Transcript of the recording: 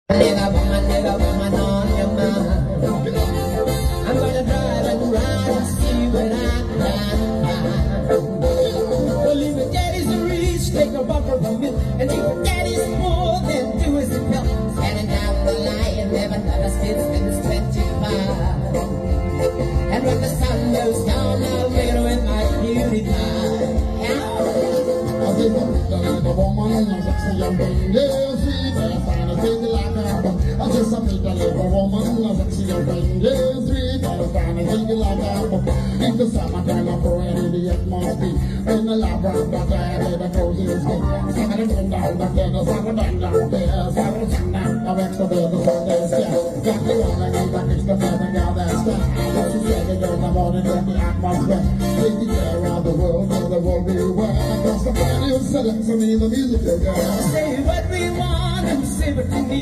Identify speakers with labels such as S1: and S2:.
S1: Nigga, woman on your mind. I'm gonna drive and ride and see what I can find. Well, if your daddy's rich, take a bumper from it. And if your daddy's poor, then do as it felt. Standing down the line, never another spit since 25. And when the sun goes down, I'll meet her with my beauty pie.
S2: I think the woman is sexy and baby, sweet and fine and pretty like her. I just a make a little woman is sexy and baby, sweet and fine and pretty like her. In the summertime, I'm pouring in the atmosphere. In the lab, I'm back there, the cozy is good. Second and down the tennis, I'm down there. Seven and down, I'm extra there, the sun is there. Got the one I need, I fix the bed and got that stuff. Just to say it in the morning in the atmosphere. Take it around the world, know the world very well. Across the planet, you select to me the music, girl.
S1: Say what we want and say what we need.